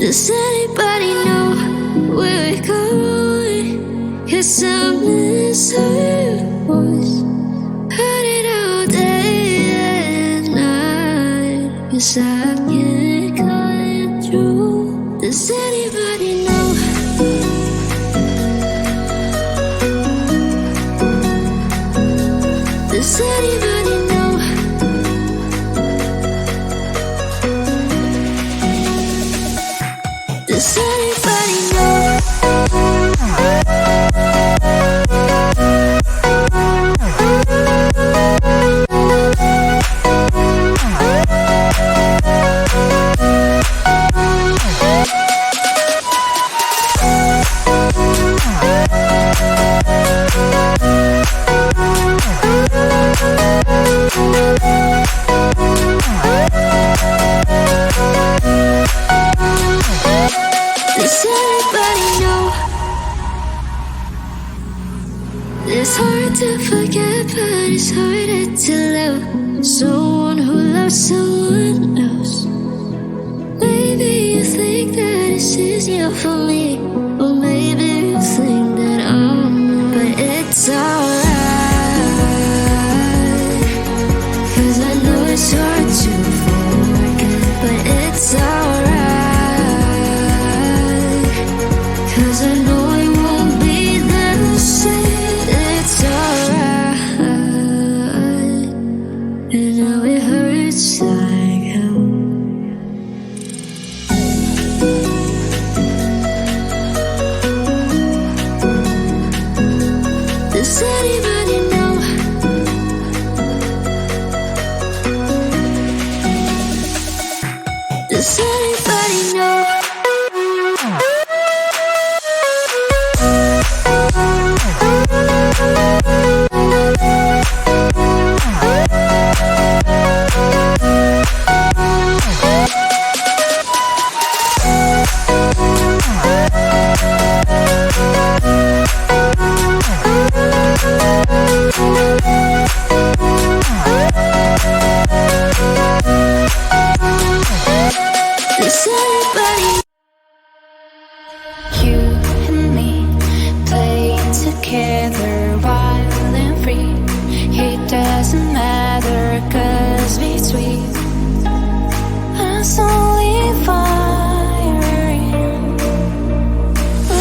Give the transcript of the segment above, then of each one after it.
Does anybody know where we're going? 'Cause I miss her voice. Heard it all day and night. 'Cause I can't cut it through. Does anybody know? Does anybody know? Does anybody know? Does anybody know? It's hard to forget, but it's harder to love someone who loves someone else. Maybe you think that it's easier for me, or maybe you think that I'm, but it's alright. 'Cause I know it's hard to forget, but it's alright. 'Cause I know it won't be the same. It's alright. And now it hurts like hell. Does anybody know? Does anybody know? Does anybody? You and me play together wild and free. It doesn't matter 'cause between us only fire.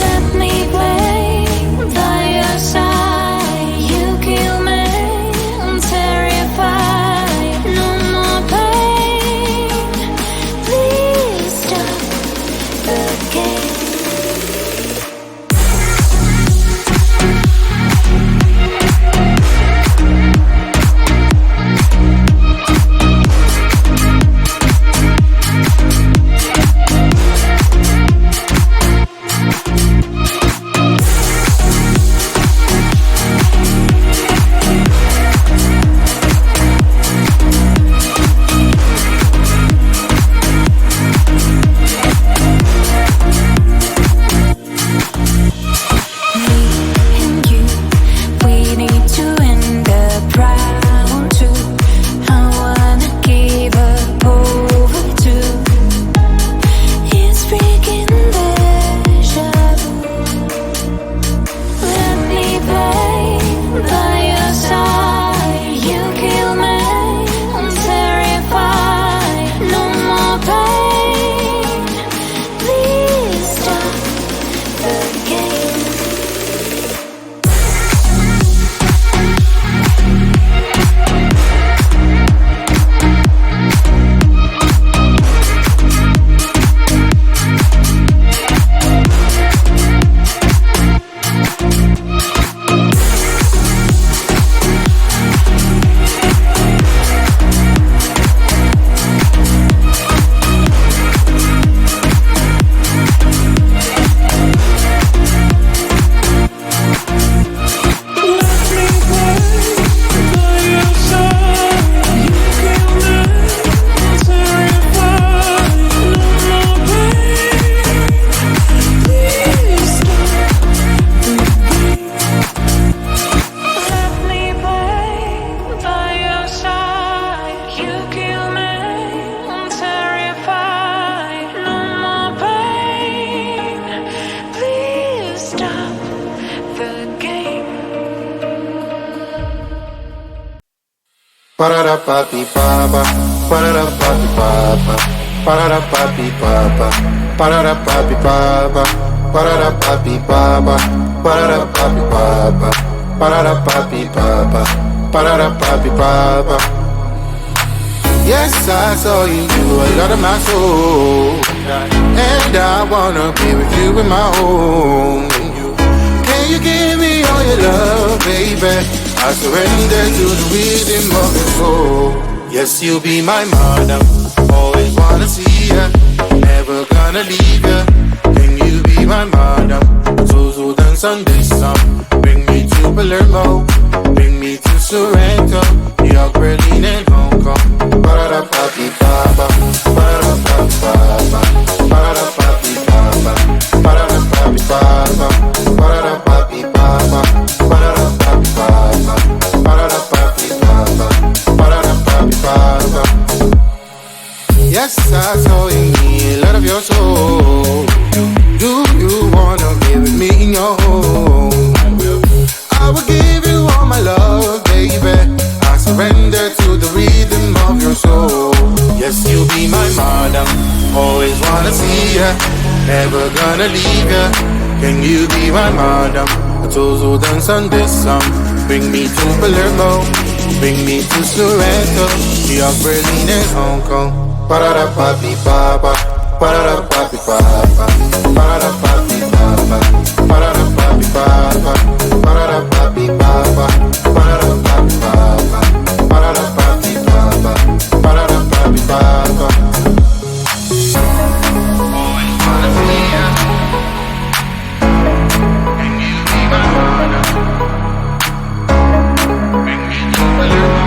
Let me play by your side. You kill me, I'm terrified. No more pain. Please stop the game. Ba-da-da-ba-be-ba-ba, ba-da-da-ba-be-ba-ba, ba-da-da-ba-be-ba-ba, ba-da-da-ba-be-ba-ba, ba-da-da-ba-be-ba-ba, ba-da-da-ba-be-ba-ba, ba-da-da-ba-be-ba-ba, ba-da-da-ba-be-ba-ba. Yes, I saw you a lot of my soul, and I wanna be with you in my home. Can you give me all your love, baby? I surrender to the rhythm of your soul. Yes, you'll be my mother, always wanna see ya, never gonna leave ya. Can you be my mother? So dance on this song. Bring me to Palermo, bring me to Sorrento, New York, Berlin, and Hong Kong. Ba-da-da-ba-be-ba-ba, ba-da-da-ba-be-ba-ba, ba-da-da-ba-be-ba-ba, ba-da-da-ba-be-ba-ba, ba-da-da-ba-be-ba-ba, ba-da-da-ba-be-ba-ba, ba-da-da-ba-be-ba-ba, ba-da-da-ba-be-ba-ba. Yes, I saw in me a lot of your soul. Do you wanna be with me in your home? I will give you all my love, baby. I surrender to the rhythm of your soul. Yes, you'll be my mother, always wanna see ya, never gonna leave ya. Can you be my mother? So dance on this song. Bring me to Palermo, bring me to Sorrento, New York, Berlin, and Hong Kong. Ba-da-da-ba-be-ba-ba, ba-da-da-ba-be-ba-ba, ba-da-da-ba-be-ba-ba, ba-da-da-ba-be-ba-ba, ba-da-da-ba-be-ba-ba, ba-da-da-ba-be-ba-ba, ba-da-da-ba-be-ba-ba, ba-da-da-ba-be-ba-ba. Always wanna see ya. Can you be my mother? Bring me to Palermo.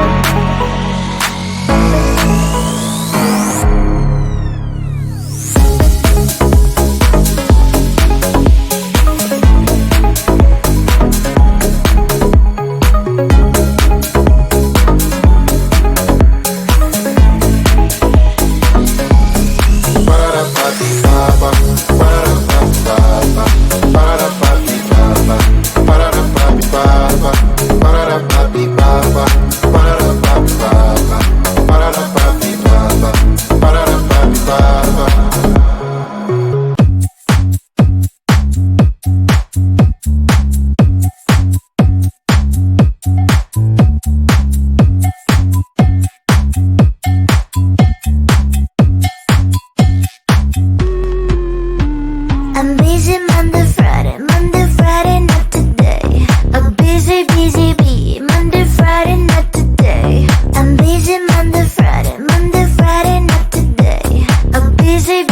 I'm busy Monday, Friday, not today. A busy bee, Monday, Friday, not today. I'm busy Monday, Friday, not today. A busy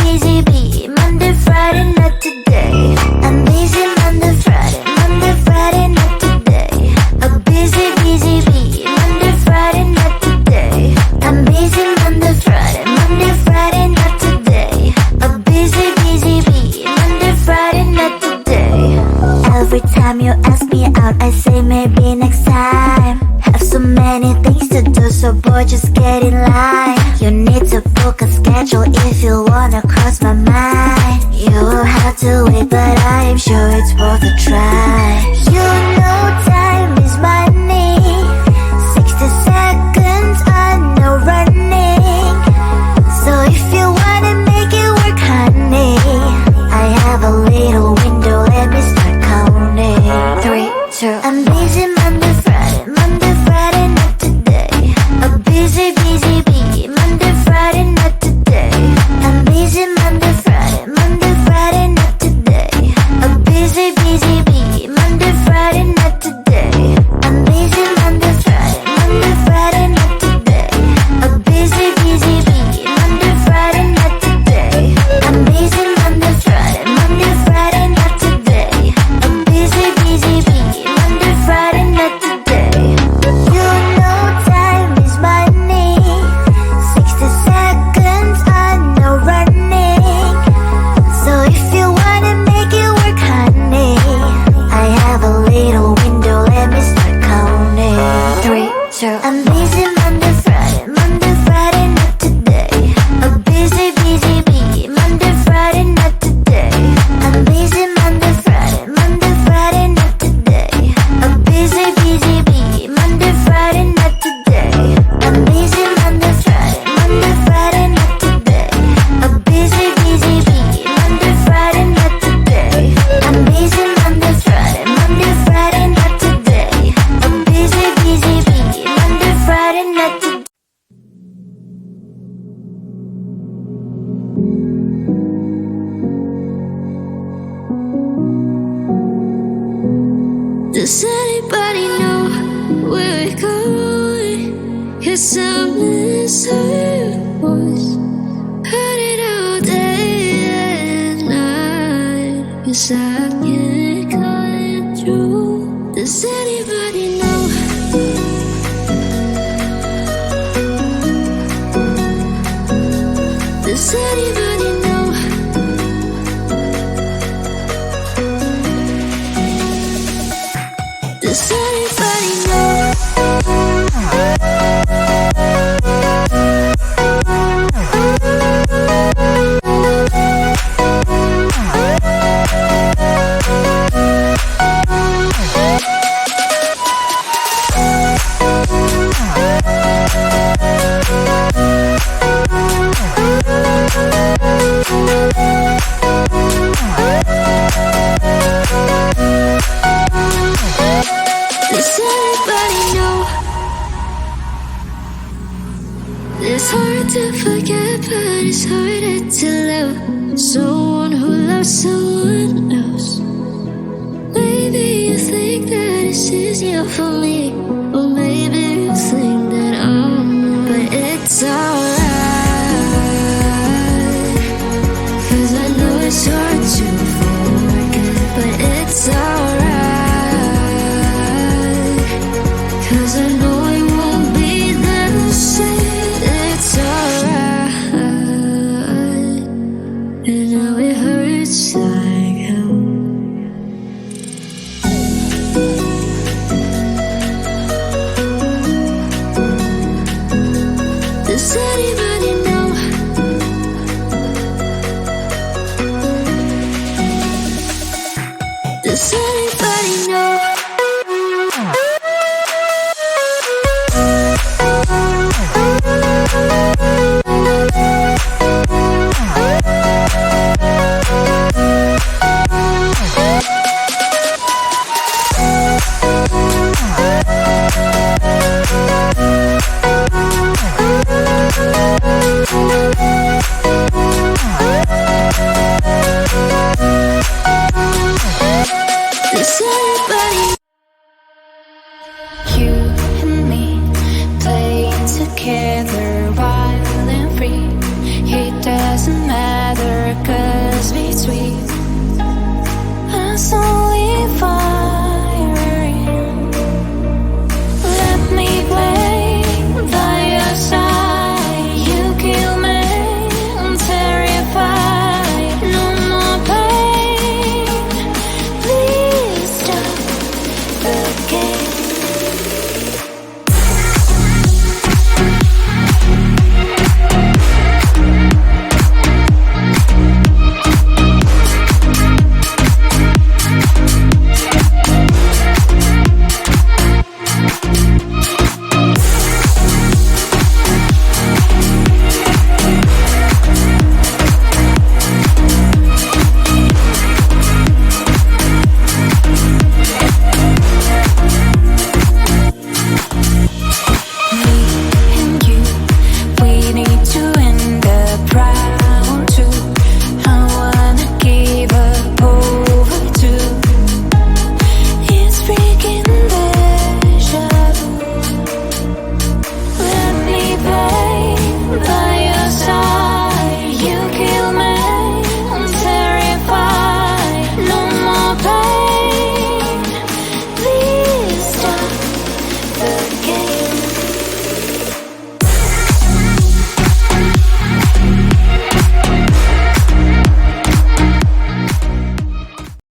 bee, Monday, Friday, not today. I'm busy Monday, Friday, not today. A busy bee, Monday, Friday, not today. I'm busy Monday, Friday, not today. A busy bee, Monday, Friday, not today. Every time you ask me out, I say maybe next time. Have so many things to do, so boy, just get in line. You need to book a schedule if you wanna cross my mind. You will have to wait, but I am sure it's worth a try. You know time is money. 60 seconds on no running. So if you wanna make it work, honey, I have a little window, let me start counting. 3, 2, I'm busy Monday, Friday, not today. A busy bee, Monday, Friday, not today. I'm busy Monday, Friday, not today. A busy bee, Monday, Friday, not today. I'm busy Monday, Friday, not today. A busy bee, Monday, Friday, not today. I'm busy Monday, Friday, not today. A busy bee, Monday, Friday, not today. You know time is money. 60 seconds on no running. So if you wanna make it work, honey, I have a little window, let me start counting. 3, 2, I'm busy Monday, Friday, not today. A busy bee, Monday, Friday, not today. I'm busy Monday, Friday, not today. A busy bee, Monday, Friday, not today. I'm anybody know where we're going? 'Cause I'm inside voice, heard it all day and night. 'Cause I can't cut it through. Does anybody know? Does anybody know? Does anybody know? Does anybody know? It's hard to forget, but it's harder to love someone who loves someone else. Maybe you think that it's easier for me,